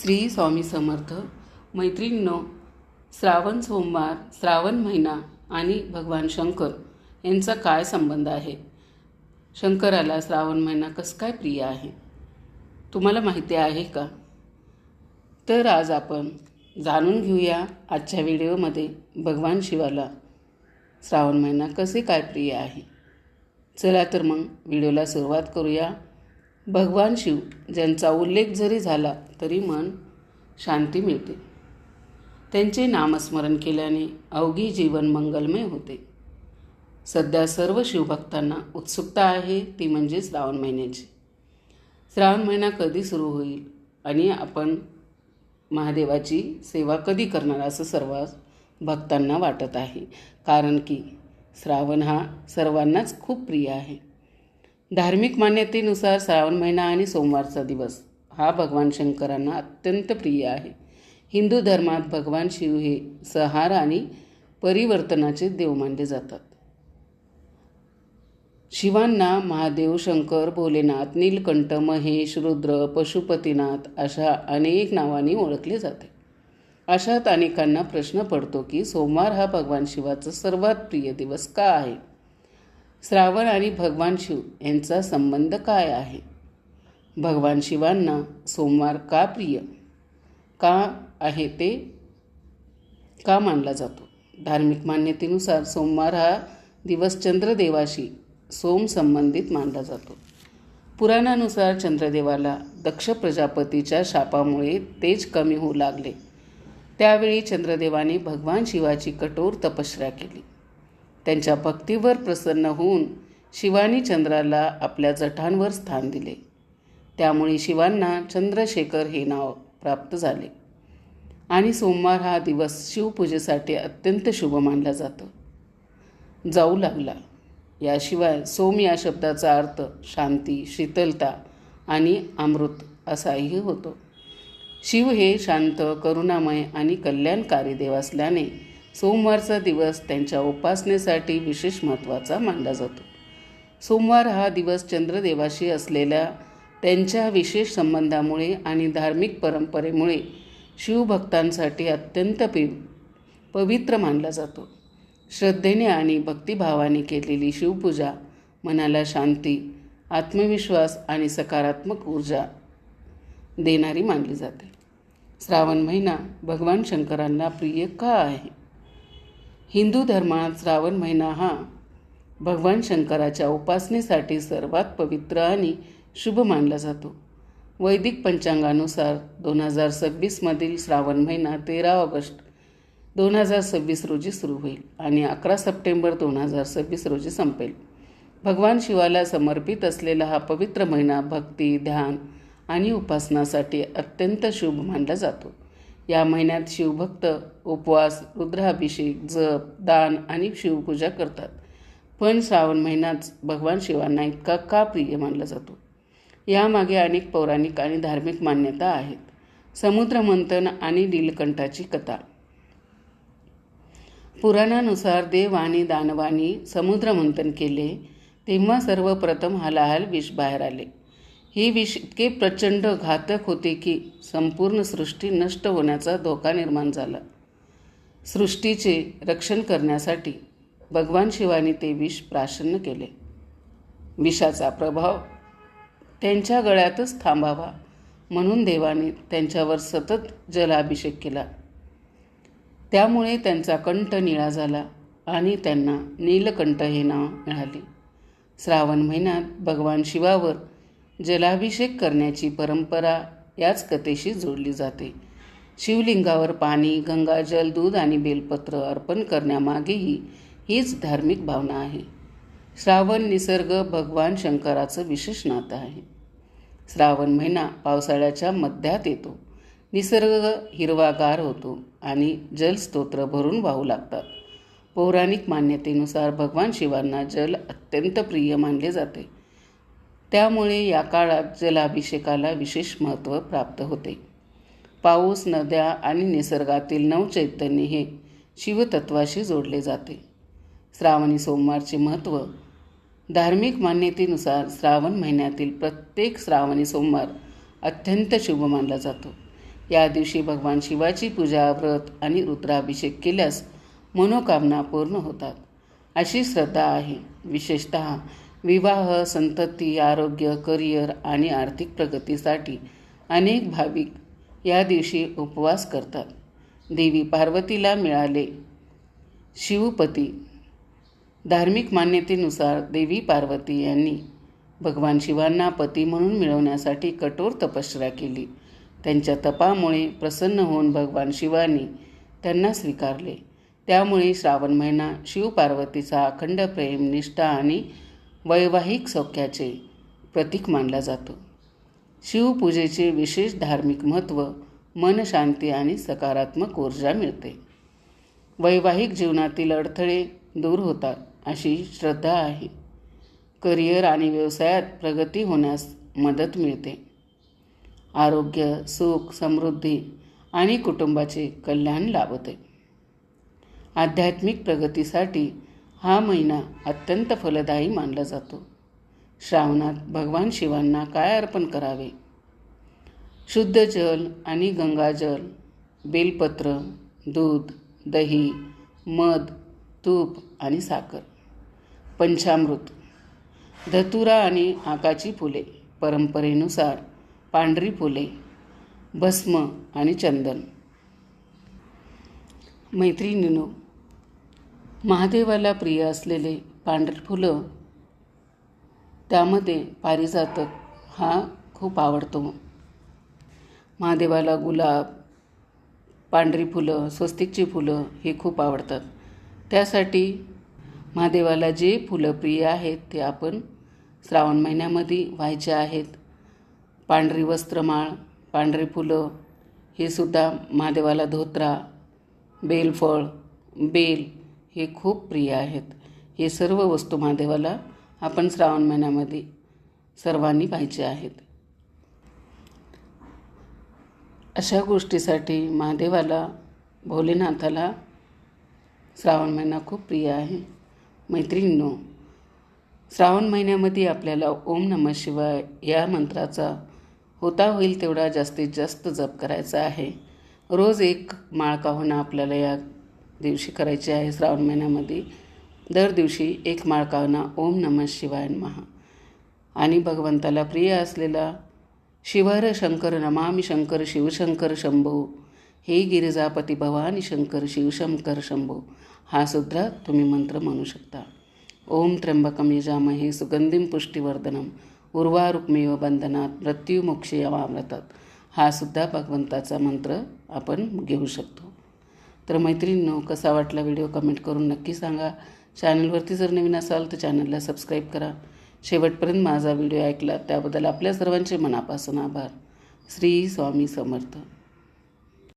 श्री स्वामी समर्थ. मैत्रिणींनो, श्रावण सोमवार, श्रावण महिना आणि भगवान शंकर यांचा काय संबंध आहे? शंकराला श्रावण महिना कसं काय प्रिय आहे, तुम्हाला माहिती आहे का? तर आज आपण जाणून घेऊया आजच्या व्हिडिओमध्ये भगवान शिवाला श्रावण महिना कसे काय प्रिय आहे. चला तर मग व्हिडिओला सुरुवात करूया. भगवान शिव ज्यांचा उल्लेख जरी झाला तरी मन शांती मिळते. त्यांचे नामस्मरण केल्याने अवघी जीवन मंगलमय होते. सध्या सर्व शिवभक्तांना उत्सुकता आहे, ती म्हणजे श्रावण महिन्याची. श्रावण महिना कधी सुरू होईल आणि आपण महादेवाची सेवा कधी करणार असं सर्व भक्तांना वाटत आहे, कारण की श्रावण हा सर्वांनाच खूप प्रिय आहे. धार्मिक मान्यतेनुसार श्रावण महिना आणि सोमवारचा दिवस हा भगवान शंकरांना अत्यंत प्रिय आहे. हिंदू धर्मात भगवान शिव हे संहार आणि परिवर्तनाचे देव मानले जातात. शिवांना महादेव, शंकर, भोलेनाथ, नीलकंठ, महेश, रुद्र, पशुपतीनाथ अशा अनेक नावांनी ओळखले जाते. अशात अनेकांना प्रश्न पडतो की सोमवार हा भगवान शिवाचा सर्वात प्रिय दिवस का आहे? श्रावण आणि भगवान शिव यांचा संबंध काय आहे? भगवान शिवांना सोमवार का प्रिय का आहे, ते का मानला जातो? धार्मिक मान्यतेनुसार सोमवार हा दिवस चंद्रदेवाशी सोम संबंधित मानला जातो. पुराणानुसार चंद्रदेवाला दक्ष प्रजापतीच्या शापामुळे तेज कमी होऊ लागले. त्यावेळी चंद्रदेवाने भगवान शिवाची कठोर तपश्चर्या केली. त्यांच्या भक्तीवर प्रसन्न होऊन शिवानी चंद्राला आपल्या जठांवर स्थान दिले. त्यामुळे शिवांना चंद्रशेखर हे नाव प्राप्त झाले आणि सोमवार हा दिवस शिवपूजेसाठी अत्यंत शुभ मानला जाऊ लागला. याशिवाय सोम या शब्दाचा अर्थ शांती, शीतलता आणि अमृत असाही होतो. शिव हे शांत, करुणामय आणि कल्याणकारी देव असल्याने सोमवारचा दिवस त्यांच्या उपासनेसाठी विशेष महत्त्वाचा मानला जातो. सोमवार हा दिवस चंद्रदेवाशी असलेल्या त्यांच्या विशेष संबंधामुळे आणि धार्मिक परंपरेमुळे शिवभक्तांसाठी अत्यंत पवित्र मानला जातो. श्रद्धेने आणि भक्तिभावाने केलेली शिवपूजा मनाला शांती, आत्मविश्वास आणि सकारात्मक ऊर्जा देणारी मानली जाते. श्रावण महिना भगवान शंकरांना प्रिय का आहे? हिंदू धर्मात श्रावण महिना हा भगवान शंकराच्या उपासनेसाठी सर्वात पवित्र आणि शुभ मानला जातो. वैदिक पंचांगानुसार 2026 श्रावण महिना 13 ऑगस्ट 2026 रोजी सुरू होईल आणि 11 सप्टेंबर 2026 रोजी संपेल. भगवान शिवाला समर्पित असलेला हा पवित्र महिना भक्ती, ध्यान आणि उपासनासाठी अत्यंत शुभ मानला जातो. या महिन्यात शिवभक्त उपवास, रुद्राभिषेक, जप, दान आणि शिवपूजा करतात. पण श्रावण महिनाच भगवान शिवांना इतका का प्रिय मानला जातो? यामागे अनेक पौराणिक आणि धार्मिक मान्यता आहेत. समुद्रमंथन आणि नीलकंठाची कथा. पुराणानुसार देव आणि दानवांनी समुद्रमंथन केले तेव्हा सर्वप्रथम हलाहल विष बाहेर आले. हे विष इतके प्रचंड घातक होते की संपूर्ण सृष्टी नष्ट होण्याचा धोका निर्माण झाला. सृष्टीचे रक्षण करण्यासाठी भगवान शिवाने ते विष प्राशन केले. विषाचा प्रभाव त्यांच्या गळ्यातच थांबावा म्हणून देवाने त्यांच्यावर सतत जलाभिषेक केला. त्यामुळे त्यांचा कंठ निळा झाला आणि त्यांना नीलकंठ हे नाव मिळाले. श्रावण महिन्यात भगवान शिवावर जलाभिषेक करण्याची परंपरा याच कथेशी जोडली जाते. शिवलिंगावर पाणी, गंगाजल, दूध आणि बेलपत्र अर्पण करण्यामागेही हीच धार्मिक भावना आहे. श्रावण निसर्ग भगवान शंकराचं विशेष नातं आहे. श्रावण महिना पावसाळ्याच्या मध्यात येतो. निसर्ग हिरवागार होतो आणि जलस्तोत्र भरून वाहू लागतात. पौराणिक मान्यतेनुसार भगवान शिवांना जल अत्यंत प्रिय मानले जाते. त्यामुळे या काळात जलाभिषेकाला विशेष महत्त्व प्राप्त होते. पाऊस, नद्या आणि निसर्गातील नवचैतन्य हे शिवतत्वाशी जोडले जाते. श्रावणी सोमवारचे महत्त्व. धार्मिक मान्यतेनुसार श्रावण महिन्यातील प्रत्येक श्रावणी सोमवार अत्यंत शुभ मानला जातो. या दिवशी भगवान शिवाची पूजा, व्रत आणि रुद्राभिषेक केल्यास मनोकामना पूर्ण होतात अशी श्रद्धा आहे. विशेषतः विवाह, संतती, आरोग्य, करिअर आणि आर्थिक प्रगतीसाठी अनेक भाविक या दिवशी उपवास करतात. देवी पार्वतीला मिळाले शिवपती. धार्मिक मान्यतेनुसार देवी पार्वती यांनी भगवान शिवांना पती म्हणून मिळवण्यासाठी कठोर तपश्चर्या केली. त्यांच्या तपामुळे प्रसन्न होऊन भगवान शिवांनी त्यांना स्वीकारले. त्यामुळे श्रावण महिना शिवपार्वतीचा अखंड प्रेम, निष्ठा आणि वैवाहिक सौख्याचे प्रतीक मानला जातो. शिवपूजेचे विशेष धार्मिक महत्त्व मनशांती आणि सकारात्मक ऊर्जा मिळते. वैवाहिक जीवनातील अडथळे दूर होतात अशी श्रद्धा आहे. करिअर आणि व्यवसायात प्रगती होण्यास मदत मिळते. आरोग्य, सुख, समृद्धी आणि कुटुंबाचे कल्याण लाभते. आध्यात्मिक प्रगतीसाठी हा महिना अत्यंत फलदायी मानला जातो. श्रावणात भगवान शिवांना काय अर्पण करावे? शुद्ध जल आणि गंगाजल, बेलपत्र, दूध, दही, मध, तूप आणि साखर. पंचामृत, धतुरा आणि आकाची फुले. परंपरेनुसार पांढरी फुले, भस्म आणि चंदन. मैत्रिणींनो, महादेवाला प्रिय असलेले पांढरी फुलं, त्यामध्ये पारिजातक हा खूप आवडतो. महादेवाला गुलाब, पांढरी फुलं, स्वस्तिकची फुलं हे खूप आवडतात. त्यासाठी महादेवाला जे फुलं प्रिय आहेत ते आपण श्रावण महिन्यामध्ये व्हायचे आहेत. पांढरी वस्त्रमाळ, पांढरी फुलं हे सुद्धा महादेवाला, धोत्रा, बेलफळ, बेल हे खूप प्रिय आहेत. हे सर्व वस्तू महादेवाला आपण श्रावण महिन्यामध्ये सर्वांनी पाहिजे आहेत. अशा गोष्टीसाठी महादेवाला, भोलेनाथाला श्रावण महिना खूप प्रिय आहे. मैत्रिणींनो, श्रावण महिन्यामध्ये आपल्याला ओम नमः शिवाय या मंत्राचा होता होईल तेवढा जास्तीत जास्त जप करायचा आहे. रोज एक माळ का होईना आपल्याला या दिवशी करायची आहे. श्रावण महिन्यामध्ये दर दिवशी एक माळ का होईना ओम नमः शिवाय नमः. आणि भगवंताला प्रिय असलेला शिवहर शंकर नमामि शंकर शिवशंकर शंभो, हे गिरिजापती भवानी शंकर शिवशंकर शंभो हा सुद्धा तुम्ही मंत्र म्हणू शकता. ओम त्र्यंबकम यजामहे सुगंधिं पुष्टिवर्धनम उर्वारुकमेव बंधनात मृत्युमोक्षयमामृतात हा सुद्धा भगवंताचा मंत्र आपण घेऊ शकतो. तर मैत्रिणींनो, कसा वाटला व्हिडिओ कमेंट करून नक्की सांगा. चॅनलवरती जर नवीन असाल तर चॅनलला सबस्क्राईब करा. शेवटपर्यंत माझा व्हिडिओ ऐकला त्याबद्दल आपल्या सर्वांचे मनापासून आभार. श्री स्वामी समर्थ.